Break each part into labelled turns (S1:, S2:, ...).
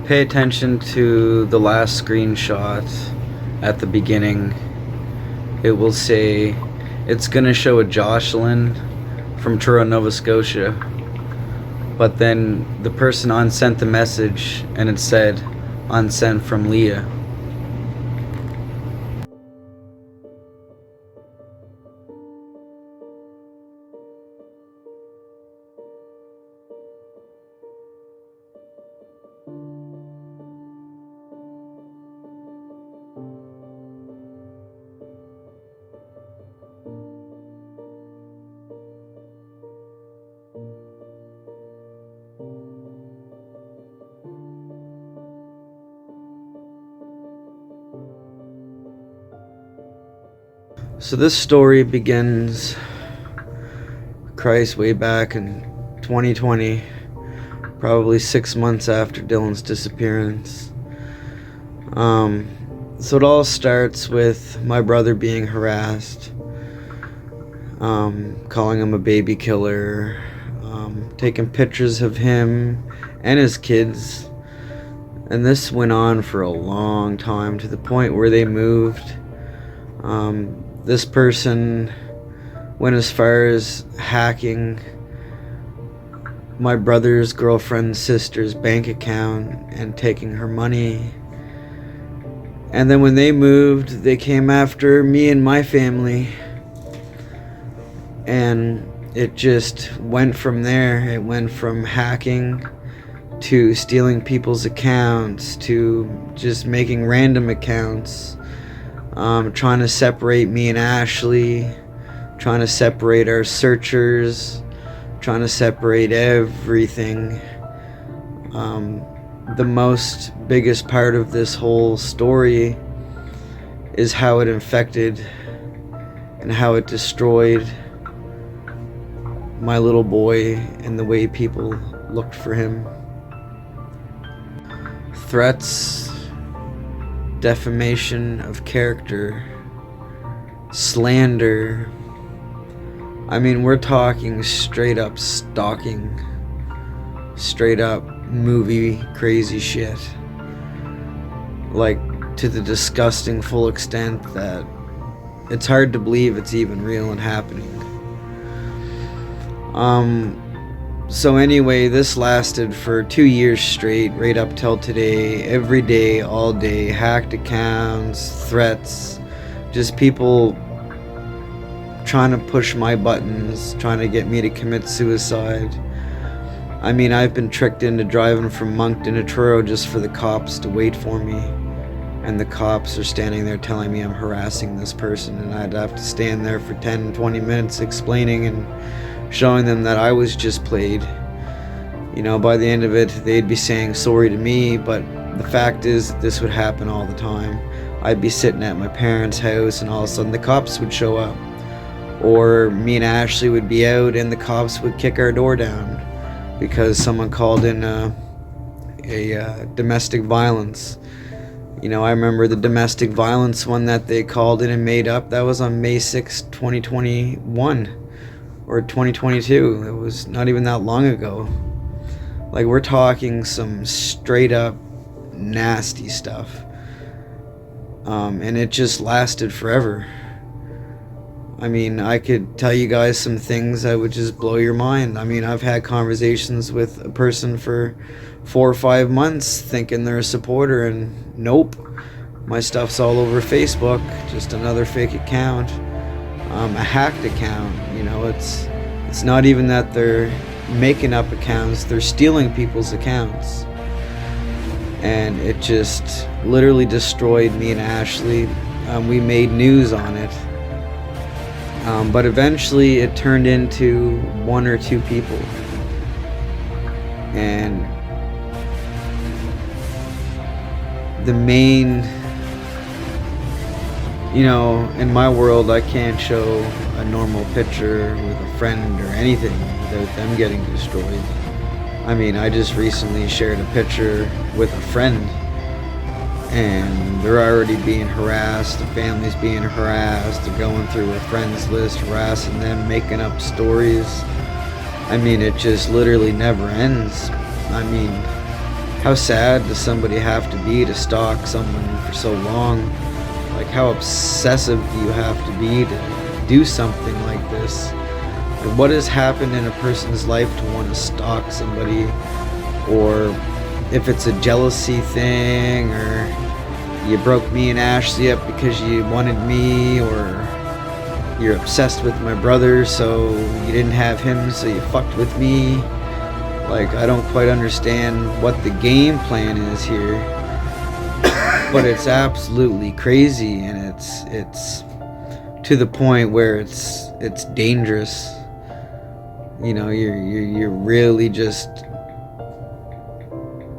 S1: Pay attention to the last screenshot at the beginning. It will say, it's gonna show a Jocelyn from Truro, Nova Scotia, but then the person unsent the message and it said unsent from Leah. So this story begins, Christ, way back in 2020, probably 6 months after Dylan's disappearance. So it all starts with my brother being harassed, calling him a baby killer, taking pictures of him and his kids. And this went on for a long time, to the point where they moved. This person went as far as hacking my brother's girlfriend's sister's bank account and taking her money. And then when they moved, they came after me and my family. And it just went from there. It went from hacking to stealing people's accounts to just making random accounts. Trying to separate me and Ashley, trying to separate our searchers, trying to separate everything. The most biggest part of this whole story is how it infected and how it destroyed my little boy and the way people looked for him. Threats, defamation of character, slander. I mean, we're talking straight up stalking, straight up movie crazy shit. Like, to the disgusting full extent that it's hard to believe it's even real and happening. So anyway, this lasted for 2 years straight, right up till today. Every day, all day, hacked accounts, threats, just people trying to push my buttons, trying to get me to commit suicide. I mean, I've been tricked into driving from Moncton to Truro just for the cops to wait for me. And the cops are standing there telling me I'm harassing this person, and I'd have to stand there for 10, 20 minutes explaining and showing them that I was just played. You know, by the end of it, they'd be saying sorry to me, but the fact is this would happen all the time. I'd be sitting at my parents' house and all of a sudden the cops would show up. Or me and Ashley would be out and the cops would kick our door down because someone called in a domestic violence. You know, I remember the domestic violence one that they called in and made up. That was on May 6, 2021. Or 2022. It was not even that long ago. Like, we're talking some straight up nasty stuff. And it just lasted forever. I mean, I could tell you guys some things that would just blow your mind. I mean, I've had conversations with a person for 4 or 5 months thinking they're a supporter, and nope, my stuff's all over Facebook, just another fake account. A hacked account. You know, it's not even that they're making up accounts, they're stealing people's accounts. And it just literally destroyed me and Ashley. We made news on it, but eventually it turned into 1 or 2 people. And the main, you know, in my world, I can't show a normal picture with a friend or anything without them getting destroyed. I mean, I just recently shared a picture with a friend and they're already being harassed, the family's being harassed, they're going through a friends list, harassing them, making up stories. I mean, it just literally never ends. I mean, How sad does somebody have to be to stalk someone for so long? Like, how obsessive do you have to be to do something like this? Like, what has happened in a person's life to want to stalk somebody? Or if it's a jealousy thing, or you broke me and Ashley up because you wanted me, or you're obsessed with my brother so you didn't have him so you fucked with me. Like, I don't quite understand what the game plan is here. But it's absolutely crazy, and it's to the point where it's dangerous. You know, you're really just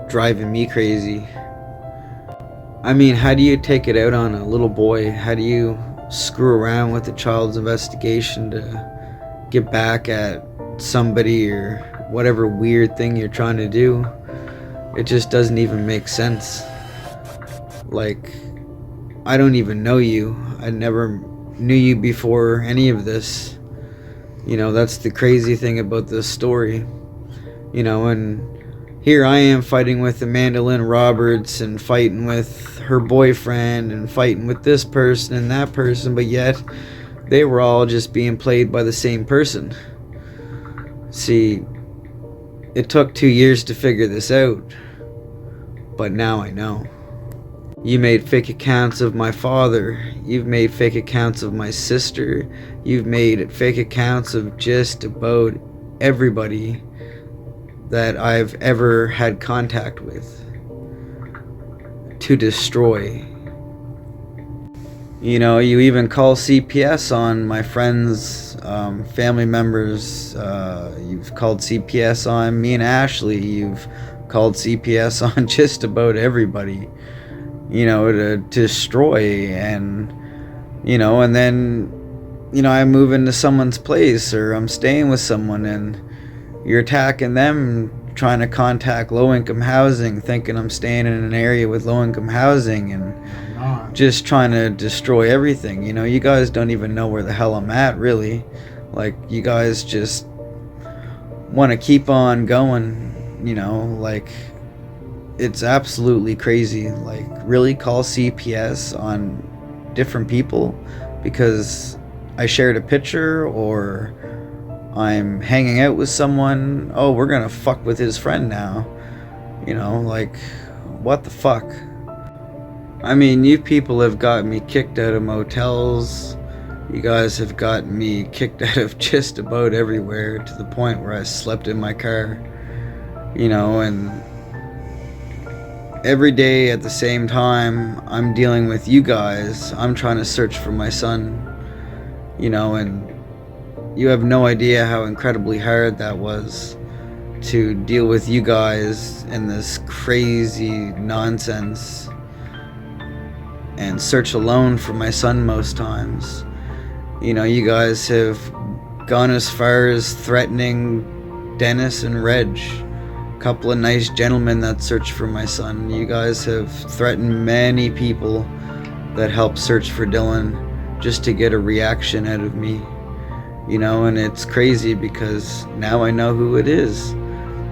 S1: driving me crazy. I mean, how do you take it out on a little boy? How do you screw around with a child's investigation to get back at somebody or whatever weird thing you're trying to do? It just doesn't even make sense. Like, I don't even know you. I never knew you before any of this. You know, that's the crazy thing about this story. You know, and here I am fighting with Amanda Lynn Roberts and fighting with her boyfriend and fighting with this person and that person, but yet they were all just being played by the same person. See, it took 2 years to figure this out, but now I know. You made fake accounts of my father. You've made fake accounts of my sister. You've made fake accounts of just about everybody that I've ever had contact with to destroy. You know, you even call CPS on my friends, family members. You've called CPS on me and Ashley. You've called CPS on just about everybody, you know, to destroy. And, you know, and then, you know, I move into someone's place or I'm staying with someone and you're attacking them, trying to contact low-income housing, thinking I'm staying in an area with low-income housing and just trying to destroy everything. You know, you guys don't even know where the hell I'm at, really. Like, you guys just want to keep on going, you know, like, it's absolutely crazy. Like, really call CPS on different people because I shared a picture or I'm hanging out with someone. Oh, we're gonna fuck with his friend now. You know, like, what the fuck? I mean, you people have got me kicked out of motels. You guys have got me kicked out of just about everywhere to the point where I slept in my car. You know, and every day at the same time, I'm dealing with you guys. I'm trying to search for my son. You know, and you have no idea how incredibly hard that was to deal with you guys and this crazy nonsense and search alone for my son most times. You know, you guys have gone as far as threatening Dennis and Reg, a couple of nice gentlemen that search for my son. You guys have threatened many people that help search for Dylan just to get a reaction out of me. You know, and it's crazy because now I know who it is.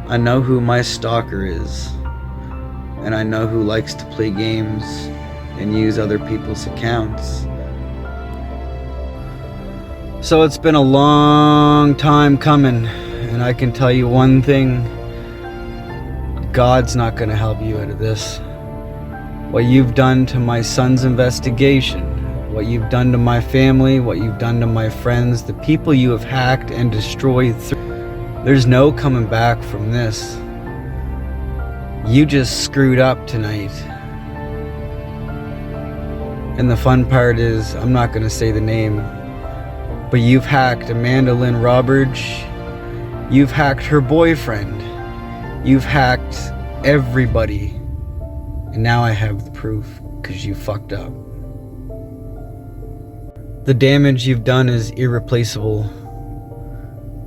S1: I know who my stalker is. And I know who likes to play games and use other people's accounts. So it's been a long time coming, and I can tell you one thing. God's not going to help you out of this. What you've done to my son's investigation, what you've done to my family, what you've done to my friends, the people you have hacked and destroyed, there's no coming back from this. You just screwed up tonight. And the fun part is, I'm not going to say the name, but you've hacked Amanda Lynn Roberts, you've hacked her boyfriend, you've hacked everybody, and now I have the proof because you fucked up. The damage you've done is irreplaceable.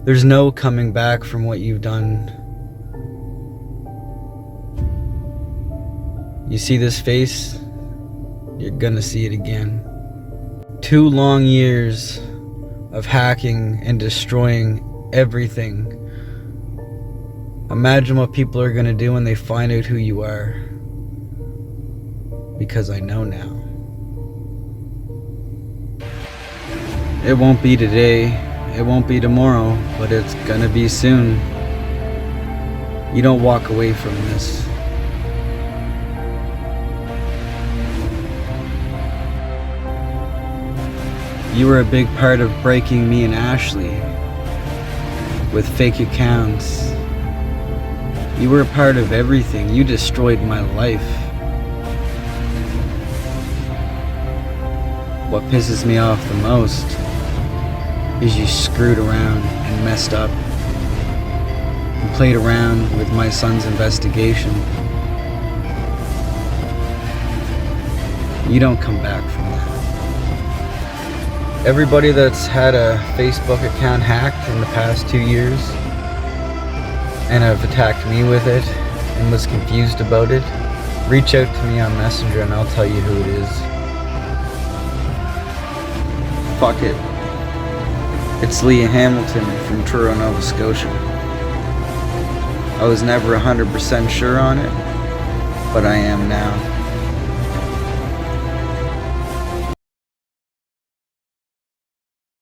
S1: There's no coming back from what you've done. You see this face? You're gonna see it again. 2 long years of hacking and destroying everything Imagine what people are gonna do when they find out who you are. Because I know now. It won't be today, it won't be tomorrow, but it's gonna be soon. You don't walk away from this. You were a big part of breaking me and Ashley with fake accounts. You were a part of everything. You destroyed my life. What pisses me off the most is you screwed around and messed up and played around with my son's investigation. You don't come back from that. Everybody that's had a Facebook account hacked in the past 2 years and have attacked me with it and was confused about it, reach out to me on Messenger and I'll tell you who it is. Fuck it. It's Leah Hamilton from Truro, Nova Scotia. I was never 100% sure on it, but I am now.